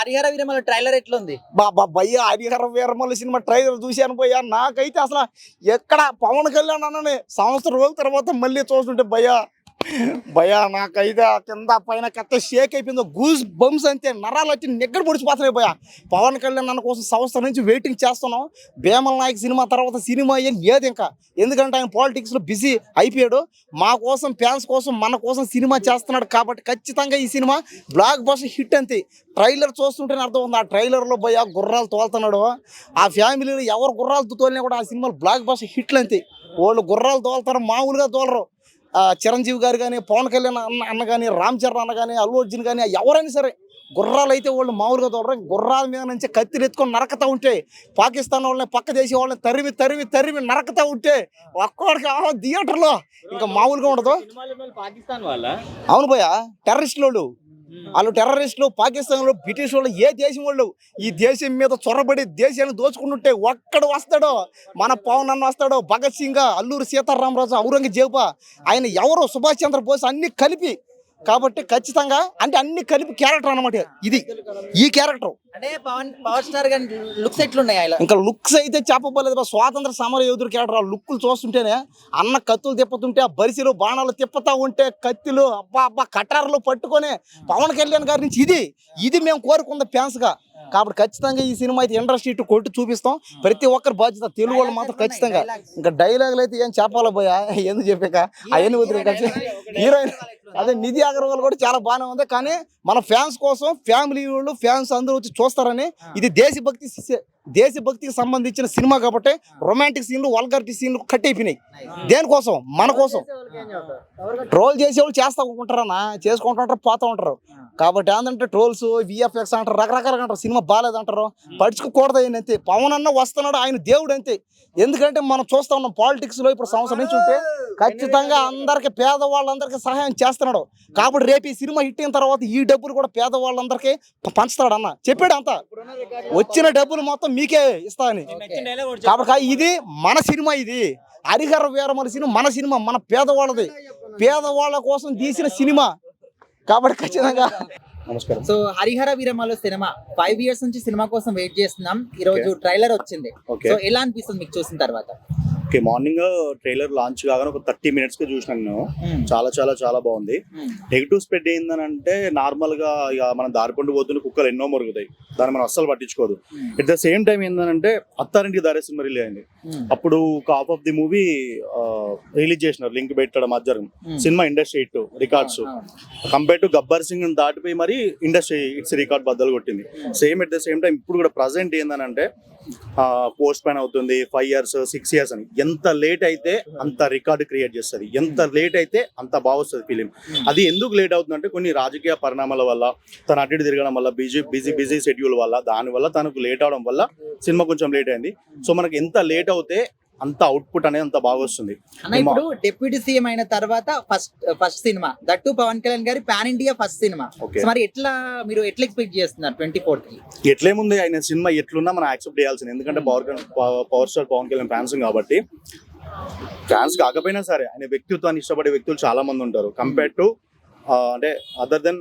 Harihara Veera Mallu trailer ఎట్లుంది? బాబా భయ్య Harihara Veeramalli cinema trailer చూశాను భయ్యా. నాకైతే అసలు ఎక్కడ పవన్ కళ్యాణ్ అన్ననే సంవత్సరం రోజుల తర్వాత మళ్ళీ చూస్తుంటే భయ్యా నాకైతే కింద పైన కత్త షేక్ అయిపోయిందో గూస్ బంప్స్ అంతే, నరాలు వచ్చి నిగ్గర పొడిచిపోతున్నాయి భయ్యా. పవన్ కళ్యాణ్ అన్న కోసం సంవత్సరం నుంచి వెయిటింగ్ చేస్తున్నాం. భీమల నాయక్ సినిమా తర్వాత సినిమా ఏం లేదు ఇంకా, ఎందుకంటే ఆయన పాలిటిక్స్లో బిజీ అయిపోయాడు. మా కోసం ఫ్యాన్స్ కోసం మన కోసం సినిమా చేస్తున్నాడు కాబట్టి ఖచ్చితంగా ఈ సినిమా బ్లాక్ బస్టర్ హిట్ అంతే. ట్రైలర్ చూస్తుంటేనే అర్థం ఉంది. ఆ ట్రైలర్లో భయ్యా గుర్రాలు తోలుతున్నాడు. ఆ ఫ్యామిలీలో ఎవరు గుర్రాలు తోలినా కూడా ఆ సినిమాలు బ్లాక్ బస్టర్ హిట్లు అంతే. వాళ్ళు గుర్రాలు తోలుతారు, మామూలుగా తోలరు. చిరంజీవి గారు కానీ, పవన్ కళ్యాణ్ అన్న కానీ, రామ్ చరణ్ అన్న కానీ, అల్లు అర్జున్ కానీ, ఎవరైనా సరే గుర్రాలు అయితే వాళ్ళు మామూలుగా తోలరు. గుర్రాల మీద నుంచి కత్తిని ఎత్తుకొని నరకతా ఉంటే, పాకిస్తాన్ వాళ్ళని పక్క దేశం వాళ్ళని తరిమి తరిమి తరిమి నరకతా ఉంటే ఒక్కడికి థియేటర్లో ఇంకా మామూలుగా ఉండదు. అవును భయ్యా, టెర్రరిస్టులు వాళ్ళు టెర్రరిస్టులు, పాకిస్తాన్లో బ్రిటిష్ వాళ్ళు, ఏ దేశం వాళ్ళు ఈ దేశం మీద చొరబడి దేశాన్ని దోచుకుంటుంటే ఒక్కడు వస్తాడో, మన పవన్ అన్న వస్తాడో, భగత్ సింగ్, అల్లూరి సీతారామరాజు, ఔరంగజేబు, ఆయన ఎవరు, సుభాష్ చంద్రబోస్, అన్ని కలిపి. కాబట్టి ఖచ్చితంగా అంటే అన్ని కలిపి క్యారెక్టర్ అనమాట ఇది. ఈ క్యారెక్టర్ అంటే పవర్ స్టార్ గారి లుక్స్ ఎట్లున్నాయి? ఇంకా లుక్స్ అయితే చెప్పబోలేదు. స్వాతంత్ర సమర యోధుడు క్యారెక్టర్. ఆ లుక్కులు చూస్తుంటేనే అన్న కత్తులు తిప్పుతుంటే, ఆ బరిసెలు బాణాలు తిప్పుతా ఉంటే, కత్తిలు అబ్బా కటార్లు పట్టుకొని పవన్ కళ్యాణ్ గారి నుంచి ఇది మేము కోరుకుంది ఫ్యాన్స్గా. కాబట్టి ఖచ్చితంగా ఈ సినిమా అయితే ఇండస్ట్రీ ఇటు కొట్టి చూపిస్తాం. ప్రతి ఒక్కరి బాధ్యత. తెలుగు వాళ్ళు మాత్రం ఖచ్చితంగా ఇంకా డైలాగులు అయితే ఏం చెప్పాలో భయ్యా, ఎందుకు చెప్పాక అవన్నీ వదిలే. హీరోయిన్ అదే నిధి అగర్వాల్ కూడా చాలా బాగానే ఉంది. కానీ మన ఫ్యాన్స్ కోసం ఫ్యామిలీ వాళ్ళు ఫ్యాన్స్ అందరూ వచ్చి చూస్తారని, ఇది దేశభక్తికి సంబంధించిన సినిమా కాబట్టి రొమాంటిక్ సీన్లు, వల్గారిటీ సీన్లు కట్ అయిపోయినాయి. దేనికోసం? మన కోసం. ట్రోల్ చేసేవాళ్ళు చేస్తా ఉంటారన్నా, చేసుకుంటుంటారు, పోతూ ఉంటారు. కాబట్టి ఏంటంటే ట్రోల్స్, విఎఫ్ఎక్స్ అంటారు, రకరకాలుగా అంటారు. సినిమా బాగాలేదంటారు, పడుచుకోకూడదు. ఆయన అంతే. పవన్ అన్న వస్తున్నాడు, ఆయన దేవుడు అంతే. ఎందుకంటే మనం చూస్తా ఉన్నాం పాలిటిక్స్లో ఇప్పుడు సంవత్సరం నుంచి ఉంటే ఖచ్చితంగా అందరికి, పేదవాళ్ళందరికీ సహాయం చేస్తున్నాడు. కాబట్టి రేపు ఈ సినిమా హిట్ అయిన తర్వాత ఈ డబ్బులు కూడా పేదవాళ్ళందరికీ పంచుతాడు అన్న, చెప్పాడు. అంతా వచ్చిన డబ్బులు మొత్తం మీకే ఇస్తా అని. కాబట్టి ఇది మన సినిమా, ఇది హరిహర వీరమల్లి సినిమా మన సినిమా, మన పేదవాళ్ళది, పేదవాళ్ళ కోసం తీసిన సినిమా. కాబట్టి ఖచ్చితంగా నమస్కారం. So Harihara Veeramallu cinema 5 years నుంచి సినిమా కోసం వెయిట్ చేస్తున్నాం. ఈ రోజు ట్రైలర్ వచ్చింది. సో ఎలా అనిపిస్తుంది మీకు చూసిన తర్వాత? ఓకే, మార్నింగ్ ట్రైలర్ లాంచ్ కాగానే ఒక 30 minutes కి చూసినాను నేను. చాలా చాలా చాలా బాగుంది. నెగిటివ్ స్ప్రెడ్ ఏందనంటే, నార్మల్ గా ఇక మనం దారిపండు పోతున్న కుక్కలు ఎన్నో మొరుగుతాయి, దాన్ని మనం అస్సలు పట్టించుకోదు. ఎట్ ద సేమ్ టైం ఏంటంటే, అత్తారింటికి దారే సినిమా రిలీజ్ అయింది. అప్పుడు ఒక half of the movie release చేసినారు, లింక్ పెట్టడం అది జరిగింది. Cinema industry hit records compare to Gabbar Singh దాటిపోయి మరి ఇండస్ట్రీ ఇట్స్ రికార్డ్ బద్దలు కొట్టింది. Same at the same time ఇప్పుడు కూడా ప్రజెంట్ ఏందనంటే, పోస్ట్ పోన్ అవుతుంది 5 years 6 years అని. ఎంత లేట్ అయితే అంత రికార్డు క్రియేట్ చేస్తుంది, ఎంత లేట్ అయితే అంత బాగా వస్తుంది ఫిలిం. అది ఎందుకు లేట్ అవుతుందంటే, కొన్ని రాజకీయ పరిణామాల వల్ల, తను అటు ఇటు తిరగడం వల్ల, బిజీ షెడ్యూల్ వల్ల, దానివల్ల తనకు లేట్ అవడం వల్ల సినిమా కొంచెం లేట్ అయింది. సో మనకి ఎంత లేట్ అవుతే అంత అవుట్పుట్ అనేది అంత బాగా వస్తుంది. ఇప్పుడు డిప్యూటీ సీఎం అయిన తర్వాత first cinema, that Pawan Kalyan గారి పాన్ ఇండియా ఫస్ట్ సినిమా. మరి మీరు ఎట్లా ఎక్స్పెక్ట్ చేస్తున్నారు 24th కి? ఎట్లేముంది, ఆయన సినిమా ఎట్లున్నా మనం యాక్సెప్ట్ చేయాల్సింది. ఎందుకంటే power star Pawan Kalyan fans కాబట్టి, ఫ్యాన్స్ కాకపోయినా సరే ఆయన వ్యక్తిత్వాన్ని ఇష్టపడే వ్యక్తులు చాలా మంది ఉంటారు. కంపేర్ టు అంటే అదర్ దెన్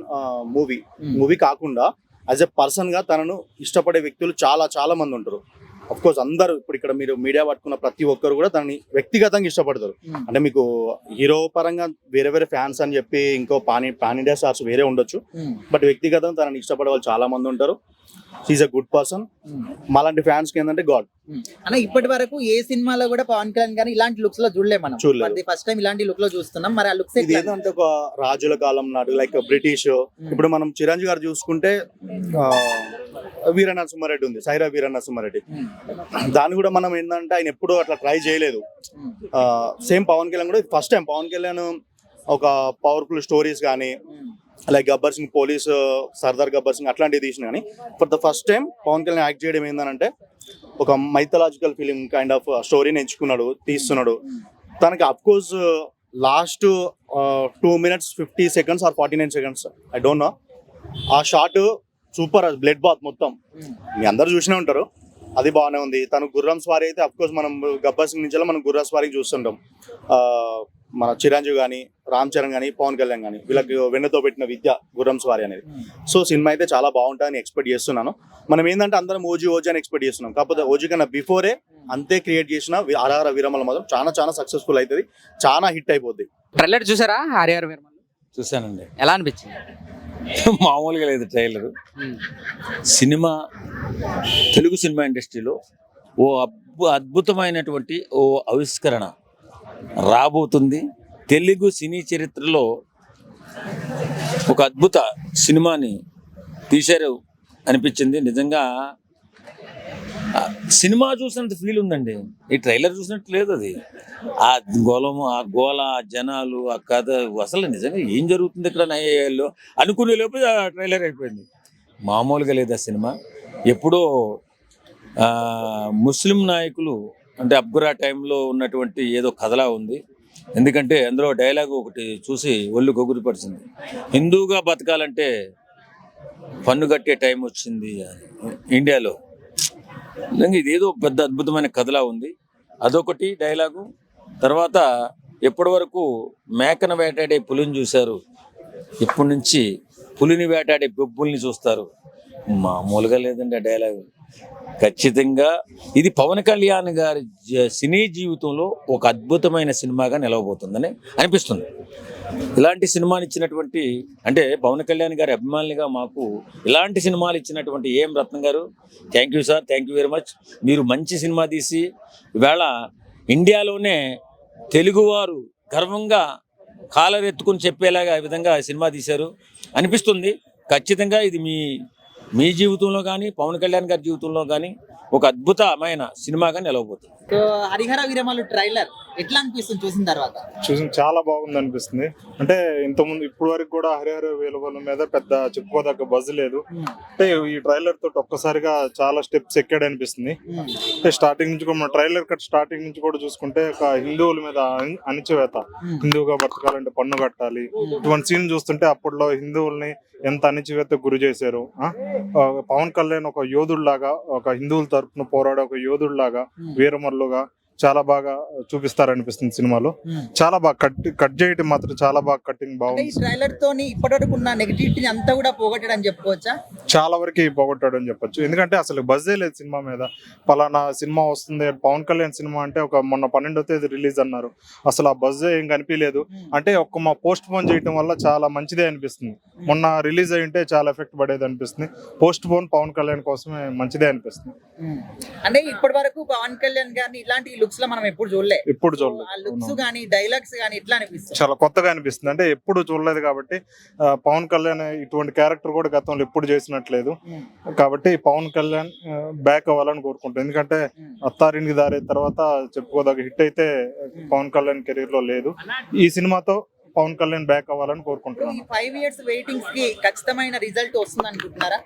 మూవీ కాకుండా యాజ్ ఎ పర్సన్ గా తనను ఇష్టపడే వ్యక్తులు చాలా చాలా మంది ఉంటారు. అఫ్ కోర్స్ అందరూ ఇప్పుడు ఇక్కడ మీరు మీడియా పట్టుకున్న ప్రతి ఒక్కరు కూడా దాన్ని వ్యక్తిగతంగా ఇష్టపడతారు. అంటే మీకు హీరో పరంగా వేరే వేరే ఫ్యాన్స్ అని చెప్పి ఇంకో పాన్ ఇండియా స్టార్స్ వేరే ఉండొచ్చు, బట్ వ్యక్తిగతంగా తనని ఇష్టపడే వాళ్ళు చాలా మంది ఉంటారు. Is a good person. మాలాంటి ఫ్యాన్స్ కి ఏంటంటే గాడ్. అన్న ఇప్పటి వరకు ఏ సినిమాలో కూడా పవన్ కళ్యాణ్ గానీ ఇలాంటి లుక్స్ లో చూడలేదు మనం. ఫస్ట్ టైం ఇలాంటి లుక్ లో చూస్తున్నాం. మరి ఆ లుక్స్ ఏదంటే ఒక రాజుల కాలం నాడు, లైక్ బ్రిటిష్. ఇప్పుడు మనం చిరంజీవి గారు చూసుకుంటే వీర నరసింహారెడ్డి ఉంది, సైరా వీర నరసింహారెడ్డి. దాన్ని కూడా మనం ఏంటంటే ఆయన ఎప్పుడూ అట్లా ట్రై చేయలేదు. సేమ్ పవన్ కళ్యాణ్ కూడా ఫస్ట్ టైం పవన్ కళ్యాణ్ ఒక పవర్ఫుల్ స్టోరీస్ కానీ, లైక్ గబ్బర్ సింగ్ పోలీస్, సర్దార్ గబ్బర్ సింగ్ అట్లాంటివి తీసిన. కానీ for the first time Pawan Kalyan act చేయడం ఏంటంటే, ఒక మైథలాజికల్ ఫిలిం కైండ్ ఆఫ్ స్టోరీని ఎంచుకున్నాడు, తీస్తున్నాడు. తనకి of course last 2 minutes 50 seconds or 49 seconds I don't know, ఆ షాట్ సూపర్. బ్లడ్ బాత్ మొత్తం మీ అందరు చూసినే ఉంటారు, అది బాగానే ఉంది. తను గుర్రం స్వారీ అయితే అఫ్కోర్స్ మనం గబ్బర్ సింగ్ నుంచి మనం గుర్రం స్వారీ చూస్తుంటాం. మన చిరంజీవి కానీ, రామ్ చరణ్ కానీ పవన్ కళ్యాణ్ కానీ వీళ్ళకి వెన్నతో పెట్టిన విద్య గుర్రం స్వారీ అనేది. సో సినిమా అయితే చాలా బాగుంటుందని ఎక్స్పెక్ట్ చేస్తున్నాను. మనం ఏంటంటే అందరం ఓజీ అని ఎక్స్పెక్ట్ చేస్తున్నాం, కాకపోతే ఓజీ కన్నా బిఫోరే అంతే క్రియేట్ చేసిన హరిహర వీరమల్లు మాత్రం చాలా చాలా సక్సెస్ఫుల్ అవుతుంది, చాలా హిట్ అయిపోద్ది. ట్రైలర్ చూసారా హరిహర వీరమల్లు? చూశానండి. ఎలా అనిపించింది? మామూలుగా లేదు ట్రైలర్. సినిమా తెలుగు సినిమా ఇండస్ట్రీలో ఓ అద్భుతమైనటువంటి ఓ ఆవిష్కరణ రాబోతుంది. తెలుగు సినీ చరిత్రలో ఒక అద్భుత సినిమాని తీశారు అనిపించింది. నిజంగా సినిమా చూసినంత ఫీల్ ఉందండి, ఈ ట్రైలర్ చూసినట్టు లేదు. అది ఆ గోళము, ఆ గోళ, ఆ జనాలు, ఆ కథ, అసలు నిజంగా ఏం జరుగుతుంది ఇక్కడ నయ్యాల్లో అనుకునే లోపు ఆ ట్రైలర్ అయిపోయింది. మామూలుగా లేదు ఆ సినిమా. ఎప్పుడో ముస్లిం నాయకులు అంటే అబ్గురా టైంలో ఉన్నటువంటి ఏదో కథలా ఉంది. ఎందుకంటే అందులో డైలాగ్ ఒకటి చూసి ఒళ్ళు గొగురిపరిచింది, హిందూగా బతకాలంటే పన్ను కట్టే టైం వచ్చింది ఇండియాలో. నిజంగా ఇదేదో పెద్ద అద్భుతమైన కథలా ఉంది. అదొకటి డైలాగు. తర్వాత ఎప్పటి వరకు మేకను వేటాడే పులిని చూశారు, ఇప్పటి నుంచి పులిని వేటాడే బొబ్బుల్ని చూస్తారు. మామూలుగా లేదండి ఆ డైలాగు. ఖచ్చితంగా ఇది పవన్ కళ్యాణ్ గారి సినీ జీవితంలో ఒక అద్భుతమైన సినిమాగా నిలవబోతుందని అనిపిస్తుంది. ఇలాంటి సినిమాలు ఇచ్చినటువంటి అంటే పవన్ కళ్యాణ్ గారి అభిమానులుగా మాకు ఇలాంటి సినిమాలు ఇచ్చినటువంటి ఏం రత్నం గారు, thank you sir, thank you very much. మీరు మంచి సినిమా తీసి ఇవాళ ఇండియాలోనే తెలుగువారు గర్వంగా కాలరెత్తుకుని చెప్పేలాగా ఈ విధంగా సినిమా తీశారు అనిపిస్తుంది. ఖచ్చితంగా ఇది మీ జీవితంలో కానీ పవన్ కళ్యాణ్ గారి జీవితంలో కానీ ఒక అద్భుతమైన సినిమాగా నిలవబోతుంది. సో హరిహర వీరమల్లు ట్రైలర్ ఎట్లా అనిపిస్తుంది చూసిన తర్వాత? చూసిన చాలా బాగుంది అనిపిస్తుంది. అంటే ఇంతకుముందు ఇప్పుడు వరకు కూడా హరిహర వీరమల్లు మీద పెద్ద చెప్పుకోదగ్గ బజ్ లేదు. అంటే ఈ ట్రైలర్ తోటి ఒక్కసారిగా చాలా స్టెప్స్ ఎక్కాడు అనిపిస్తుంది. అంటే స్టార్టింగ్ నుంచి కూడా ట్రైలర్ కట్ స్టార్టింగ్ నుంచి కూడా చూసుకుంటే ఒక హిందువుల మీద అణిచివేత, హిందువుగా బతకాలంటే పన్ను కట్టాలి, ఇటువంటి సీన్ చూస్తుంటే అప్పట్లో హిందువుల్ని ఎంత అణిచివేత గురి చేశారు. పవన్ కళ్యాణ్ ఒక యోధుడిలాగా, ఒక హిందువుల తరపున పోరాడే ఒక యోధుడిలాగా, వీరమల్లుగా చాలా బాగా చూపిస్తారనిపిస్తుంది సినిమాలో. చాలా బాగా కట్ చేయటం మాత్రం చాలా బాగా కట్టింగ్ బాగుంది. ఈ ట్రైలర్ తోని ఇప్పటివరకు ఉన్న నెగటివిటీని అంతా కూడా పోగొట్టాడని చెప్పుకోవచ్చా? చాలా వరకు పోగొట్టాడు అని చెప్పొచ్చు. ఎందుకంటే అసలు బజ్జే లేదు సినిమా మీద. పలానా సినిమా వస్తుంది, పవన్ కళ్యాణ్ సినిమా అంటే ఒక మొన్న 12వ తేదీ రిలీజ్ అన్నారు, అసలు ఆ బజ్జే ఏం కనిపించలేదు. అంటే మా పోస్ట్ పోన్ చేయడం వల్ల చాలా మంచిదే అనిపిస్తుంది. మొన్న రిలీజ్ అయి ఉంటే చాలా ఎఫెక్ట్ పడేది అనిపిస్తుంది. పోస్ట్ పోన్ పవన్ కళ్యాణ్ కోసమే మంచిదే అనిపిస్తుంది. అంటే ఇప్పటి వరకు పవన్ కళ్యాణ్ గారిని ఇలాంటి లుక్స్ లో మనం ఎప్పుడు చూడలేదు. లుక్స్ గానీ డైలాగ్స్ గానీ ఎట్లా అనిపిస్తుంది? చాలా కొత్తగా అనిపిస్తుంది. అంటే ఎప్పుడు చూడలేదు కాబట్టి పవన్ కళ్యాణ్ ఇటువంటి క్యారెక్టర్ కూడా గతంలో ఎప్పుడు చేసినట్లేదు. కాబట్టి పవన్ కళ్యాణ్ బ్యాక్ అవ్వాలని కోరుకుంటాను. ఎందుకంటే అత్తారింటికి దారే తర్వాత చెప్పుకోదగ్గ హిట్ అయితే పవన్ కళ్యాణ్ కెరీర్ లో లేదు. ఈ సినిమాతో పవన్ కళ్యాణ్ బ్యాక్ అవ్వాలని కోరుకుంటున్నాను. ఈ 5 years వెయిటింగ్స్ కి ఖచ్చితమైన రిజల్ట్ వస్తుంది అనుకుంటున్నారా?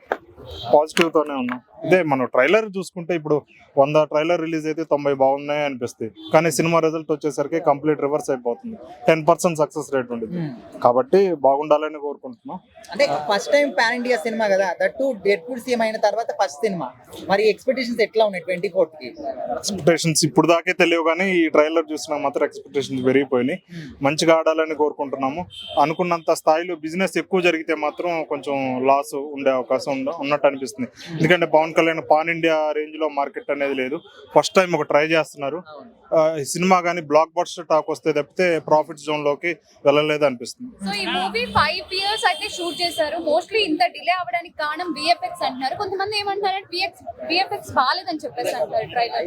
పాజిటివ్ తోనే ఉన్నాం. ఇదే మనం ట్రైలర్ చూసుకుంటే ఇప్పుడు 100 ట్రైలర్ రిలీజ్ అయితే 90 బాగున్నాయి అనిపిస్తాయి, కానీ సినిమా రిజల్ట్ వచ్చేసరికి కంప్లీట్ రివర్స్ అయిపోతుంది. 10% సక్సెస్ రేట్ ఉంటుంది. కాబట్టి బాగుండాలని కోరుకుంటున్నాం. అంటే first time pan India cinema కదా, దట్టు డెడ్పూల్ సీఎం అయిన తర్వాత ఫస్ట్ సినిమా. మరి ఎక్స్పెక్టేషన్స్ ఎట్లా ఉన్నాయి 24 కి? ఎక్స్పెక్టేషన్స్ ఇప్పుడు దాకే తెలియవు, కానీ ఈ ట్రైలర్ చూసినా మాత్రం ఎక్స్పెక్టేషన్స్ పెరిగిపోయినాయి. మంచిగా ఆడాలని కోరుకుంటున్నాము. అనుకున్నంత స్థాయిలో బిజినెస్ ఎక్కువ జరిగితే మాత్రం కొంచెం లాస్ ఉండే అవకాశం ఉన్నట్టు అనిపిస్తుంది. ఎందుకంటే Pawan Kalyan pan India range లో మార్కెట్ అనేది లేదు. ఫస్ట్ టైం ఒక ట్రై చేస్తున్నారు. సినిమా గానీ బ్లాక్ బస్టర్ టాక్ వస్తే తప్పితే ప్రాఫిట్ జోన్ లోకి వెళ్ళలేదు అనిపిస్తుంది. సో ఈ మూవీ 5 years అయితే షూట్ చేశారు. మోస్ట్లీ ఇంత డిలే అవ్వడానికి కారణం విఎఫ్ఎక్స్ అంటున్నారు. కొంతమంది ఏమంటారంటే విఎఫ్ఎక్స్ బాలేదని చెప్పేసి అంటారు ట్రైలర్.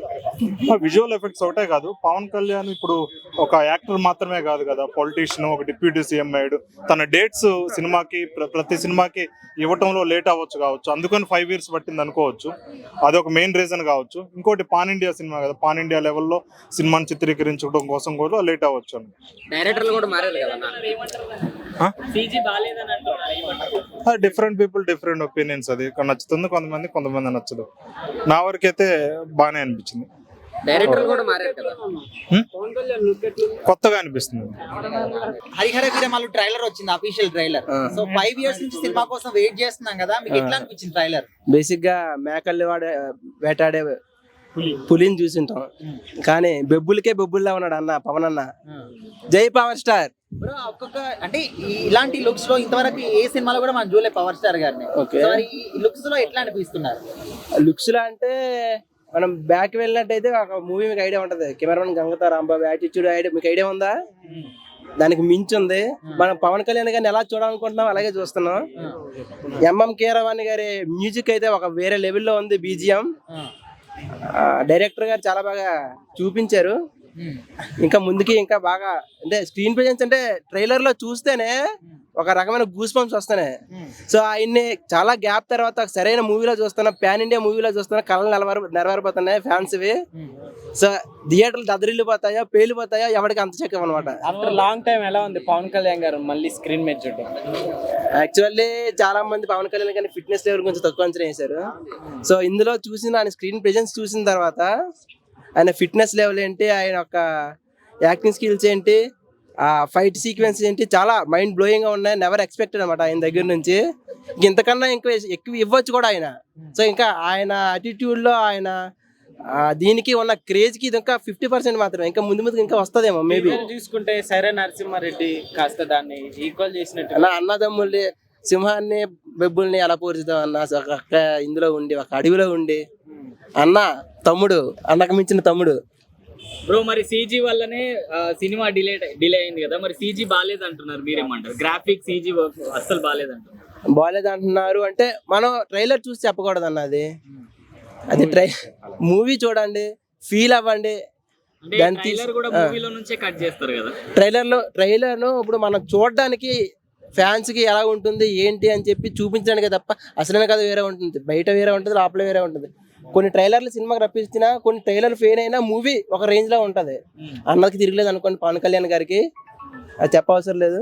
విజువల్ ఎఫెక్ట్స్ ఒకటే కాదు, పవన్ కళ్యాణ్ ఇప్పుడు ఒక యాక్టర్ మాత్రమే కాదు కదా, పొలిటీషియన్, ఒక డిప్యూటీ సీఎం అయ్యాడు. తన డేట్స్ సినిమాకి ప్రతి సినిమాకి ఇవ్వటంలో లేట్ కావచ్చు, అందుకని 5 years పట్టింది అనుకోవచ్చు. అదొక మెయిన్ రీజన్ కావచ్చు. ఇంకోటి పాన్ ఇండియా సినిమా కదా, పాన్ ఇండియా లెవెల్లో సినిమాని చిత్రీకరించడం కోసం కూడా లేట్ అవ్వచ్చు. డైరెక్టర్లు కూడా మారారు కదా, డిఫరెంట్ పీపుల్ డిఫరెంట్ ఒపీనియన్స్. అది నచ్చుతుంది కొంతమంది నచ్చదు. నా వరకైతే బాగానే అనిపించింది. డైరెక్టర్లు కూడా మారారు కదా, కొత్తగా అనిపిస్తుంది. హరిహర వీరమల్లు ట్రైలర్ వచ్చింది, అఫీషియల్ ట్రైలర్. సో 5 years నుంచి సినిమా కోసం వెయిట్ చేస్తున్నాం కదా, మీకు ఎట్లా అనిపించింది ట్రైలర్? బేసిక్ గా మేకల్ని వేటాడే పులిని చూసింటాం, కానీ బెబ్బులకే బెబ్బుల్లా ఉన్నాడు అన్న పవన్ అన్న. జై పవర్ స్టార్. బ్రో ఒక్కొక్క అంటే ఇలాంటి లుక్స్ లో ఇంతవరకు ఏ సినిమాలో కూడా మనం చూడలే పవర్ స్టార్ గారిని. Okay. సో మరి ఈ లుక్స్ లో ఎట్లా అనిపిస్తున్నారు? లుక్స్ లో అంటే మనం బ్యాక్ వెళ్ళినట్టయితే ఒక మూవీ మీకు ఐడియా ఉంటది, కెమెరామెన్ గంగతో రాంబాబు యాటిట్యూడ్ ఐడియా మీకు ఐడియా ఉందా? దానికి మించి ఉంది. మనం పవన్ కళ్యాణ్ గారిని ఎలా చూడాలనుకుంటున్నాం అలాగే చూస్తున్నాం. ఎంఎం కీరవాణి గారి మ్యూజిక్ అయితే ఒక వేరే లెవెల్లో ఉంది. బీజిఎం డైరెక్టర్ గారు చాలా బాగా చూపించారు. ఇంకా ముందుకి ఇంకా బాగా అంటే స్క్రీన్ ప్రెజెన్స్ అంటే ట్రైలర్ లో చూస్తేనే ఒక రకమైన గూస్ బంప్స్ వస్తున్నాయి. సో ఆయన్ని చాలా గ్యాప్ తర్వాత ఒక సరైన మూవీలో చూస్తున్నా, పాన్ ఇండియా మూవీలో చూస్తున్నా, కళ్ళు నెరవేరిపోతున్నాయి ఫ్యాన్స్ వి. సో థియేటర్లు దద్దరిల్లిపోతాయో పేలిపోతాయో ఎవరికి అంత చెక్కం అనమాట. ఆఫ్టర్ లాంగ్ టైం ఎలా ఉంది పవన్ కళ్యాణ్ గారు మళ్ళీ స్క్రీన్ మీద చూడడం? యాక్చువల్లీ చాలా మంది పవన్ కళ్యాణ్ గారిని ఫిట్నెస్ లెవెల్ కొంచెం తక్కువ అంచనా వేశారు. సో ఇందులో చూసిన ఆయన స్క్రీన్ ప్రెజెన్స్ చూసిన తర్వాత ఆయన ఫిట్నెస్ లెవెల్ ఏంటి, ఆయన యొక్క యాక్టింగ్ స్కిల్స్ ఏంటి, ఆ ఫైట్ సీక్వెన్స్ ఏంటి, చాలా మైండ్ బ్లోయింగ్ గా ఉన్నాయి. నెవర్ ఎక్స్పెక్టెడ్ అనమాట ఆయన దగ్గర నుంచి. ఇంతకన్నా ఎక్కువ ఇవ్వచ్చు కూడా ఆయన. సో ఇంకా ఆయన అటిట్యూడ్ లో ఆయన దీనికి ఉన్న క్రేజ్ కి ఇది ఇంకా 50% మాత్రమే. ఇంకా ముందు ముందు ఇంకా వస్తుందేమో మేబీ. చూసుకుంటే సైరా నరసింహారెడ్డి కాస్త దాన్ని ఈక్వల్ చేసినట్టు. అన్నదమ్ముల్ని సింహాన్ని బెబ్బుల్ని ఎలా పోర్చుదాం అన్న ఒక ఇందులో ఉండి ఒక అడవిలో ఉండి అన్న తమ్ముడు, అన్నకు మించిన తమ్ముడు. బ్రో మరి సీజీ వల్లనే సినిమా డిలే అయింది కదా, మరి సీజీ బాగాలేదు అంటున్నారు, మీరేమంటారు? గ్రాఫిక్ సీజీ అస్సలు బాగాలేదు అంటున్నారు. బాగాలేదు అంటున్నారు అంటే మనం ట్రైలర్ చూసి చెప్పకూడదు అన్న. అది మూవీ చూడండి, ఫీల్ అవ్వండి. ట్రైలర్ కూడా మూవీలో నుంచే కట్ చేస్తారు కదా. ట్రైలర్ ఇప్పుడు మనం చూడడానికి ఫ్యాన్స్ కి ఎలా ఉంటుంది ఏంటి అని చెప్పి చూపించడానికి తప్ప అసలైన కథ వేరే ఉంటుంది, బయట వేరే ఉంటుంది, లోపల వేరే ఉంటుంది. కొన్ని ట్రైలర్లు సినిమాకి రప్పించినా, కొన్ని ట్రైలర్ ఫెయిల్ అయినా మూవీ ఒక రేంజ్ లో ఉంటది. అన్నకి తిరగలేదు అనుకోండి పవన్ కళ్యాణ్ గారికి, అది చెప్పవసరం లేదు.